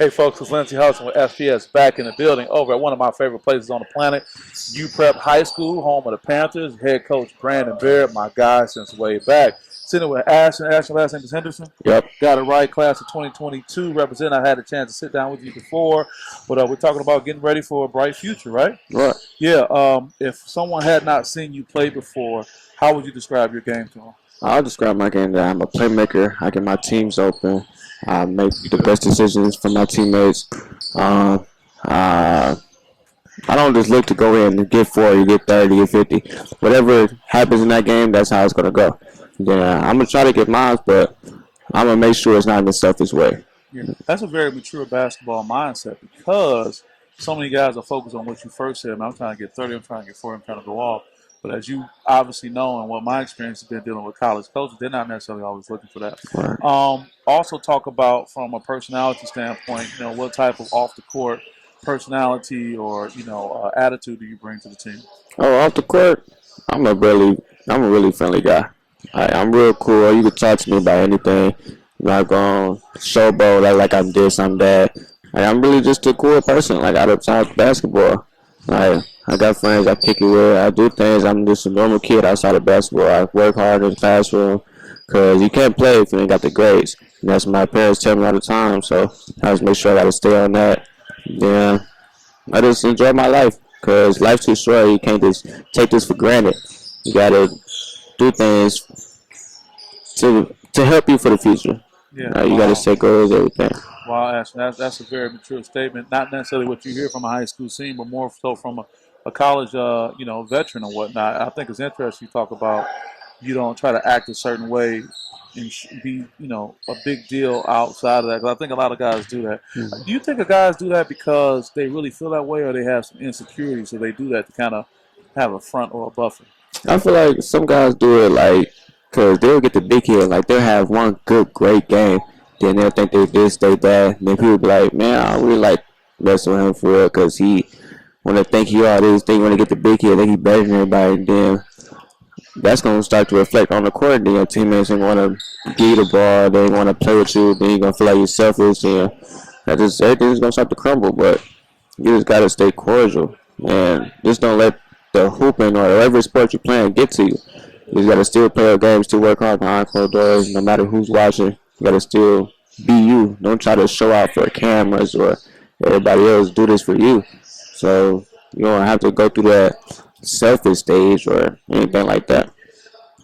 Hey, folks, it's Lindsey Hudson with SPS back in the building over at one of my favorite places on the planet, UPrep High School, home of the Panthers. Head coach Brandon Barrett, my guy since way back. Sitting with Ashton. Ashton, last name is Henderson. Yep. Got it right, class of 2022. Represent. I had a chance to sit down with you before, but we're talking about getting ready for a bright future, right? Right. Yeah. If someone had not seen you play before, how would you describe your game to them? I'll describe my game that I'm a playmaker. I get my teams open. I make the best decisions for my teammates. I don't just look to go in and get 40, get 30, get 50. Whatever happens in that game, that's how it's going to go. Then I'm going to try to get mine, but I'm going to make sure it's not in a selfish way. Yeah. That's a very mature basketball mindset because so many guys are focused on what you first said. Man, I'm trying to get 30, I'm trying to get 40, I'm trying to go off. But as you obviously know, and what my experience has been dealing with college coaches, they're not necessarily always looking for that. Right. Also talk about from a personality standpoint, what type of off the court personality or attitude do you bring to the team? Oh, off the court, I'm a really friendly guy. I'm real cool. You can talk to me about anything. I'm not going to showboat like I'm this, I'm that. I'm really just a cool person. Like outside of basketball, I got friends I pick it with. I do things. I'm just a normal kid outside of basketball. I work hard in the classroom because you can't play if you ain't got the grades. And that's what my parents tell me all the time. So I just make sure I got to stay on that. Yeah, I just enjoy my life because life's too short. You can't just take this for granted. You got to do things to help you for the future. Yeah, You got to set goals, everything. Wow, Ashton, that's a very mature statement. Not necessarily what you hear from a high school scene, but more so from a college, veteran and whatnot. I think it's interesting you talk about you don't try to act a certain way and be, a big deal outside of that. Because I think a lot of guys do that. Mm-hmm. Do you think the guys do that because they really feel that way, or they have some insecurity, so they do that to kind of have a front or a buffer? I feel like some guys do it because they'll get the big hit. Like they'll have one good, great game. Then they'll think they this, they that. And then people be like, man, I don't really like messing with him for real because he want to think he all this. They want to get the big hit. Think he better than everybody. And then that's going to start to reflect on the court. Then your teammates ain't want to give you the ball. They want to play with you. Then you're going to feel like you're selfish. And everything's going to start to crumble. But you just got to stay cordial. And just don't let the hooping or whatever sport you're playing get to you. You just got to still play your games, still work hard behind closed doors, no matter who's watching. You got to still be you. Don't try to show out for cameras or everybody else. Do this for you. So you don't have to go through that selfish stage or anything like that.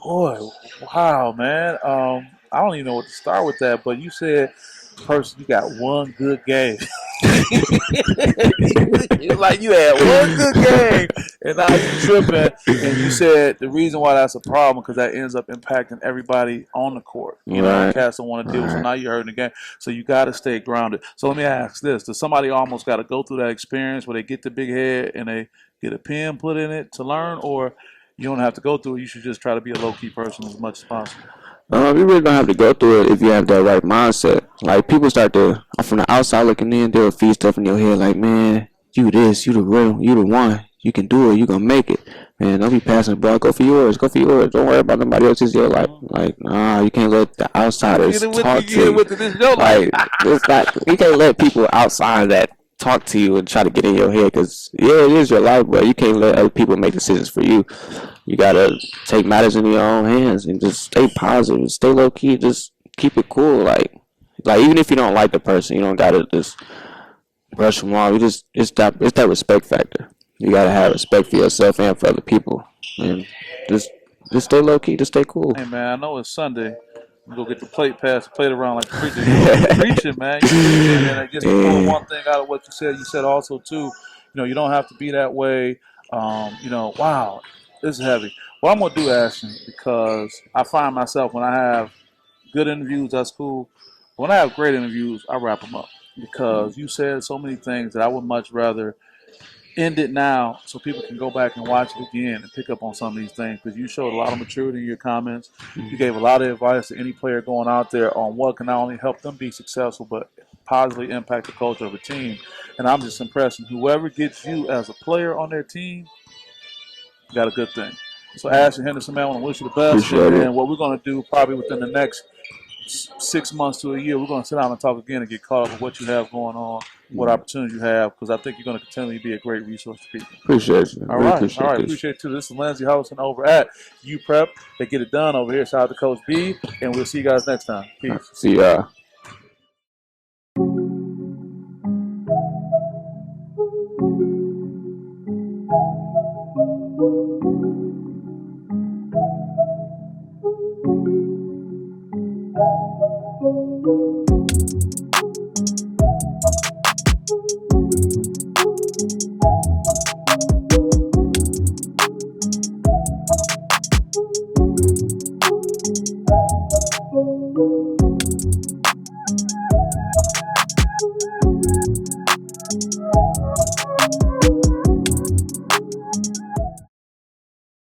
Boy, wow, man. I don't even know what to start with that, but you said, person, you got one good game. Like you had one good game, and now you tripping. And you said the reason why that's a problem because that ends up impacting everybody on the court. Cats don't want to deal with. So now you're hurting the game. So you got to stay grounded. So let me ask this: does somebody almost got to go through that experience where they get the big head and they get a pin put in it to learn, or you don't have to go through it? You should just try to be a low key person as much as possible. You really don't have to go through it if you have that right mindset. Like people start to, from the outside looking in, they'll feed stuff in your head like, man, you this, you the real, you the one, you can do it, you gonna make it. Man, don't be passing the ball. Go for yours. Don't worry about nobody else's your life. Like, nah, you can't let the outsiders talk to you. Like, it's not, you can't let people outside that talk to you and try to get in your head because, yeah, it is your life, but you can't let other people make decisions for you. You gotta take matters in your own hands and just stay positive, stay low key, just keep it cool. Like even if you don't like the person, you don't gotta just brush them off. It's that respect factor. You gotta have respect for yourself and for other people, and just stay low key, just stay cool. Hey man, I know it's Sunday. You go get the plate pass, play it around like the preacher. You're preaching, man. You're preaching, and just to pull one thing out of what you said also too. You don't have to be that way. Wow, this is heavy. What I'm gonna do, Ashton, because I find myself when I have good interviews, that's cool. When I have great interviews, I wrap them up because you said so many things that I would much rather end it now so people can go back and watch it again and pick up on some of these things because you showed a lot of maturity in your comments. You gave a lot of advice to any player going out there on what can not only help them be successful but positively impact the culture of a team. And I'm just impressed. And whoever gets you as a player on their team got a good thing. So Ashton Henderson, man, I want to wish you the best. Appreciate it. And what we're going to do probably within the next 6 months to a year, we're going to sit down and talk again and get caught up with what you have going on, what opportunities you have, because I think you're going to continually be a great resource to people. Appreciate you. All Really right. appreciate this. Appreciate it too. This is Lindsey Hudson over at UPrep. They get it done over here. Shout out to Coach B, and we'll see you guys next time. Peace. See y'all.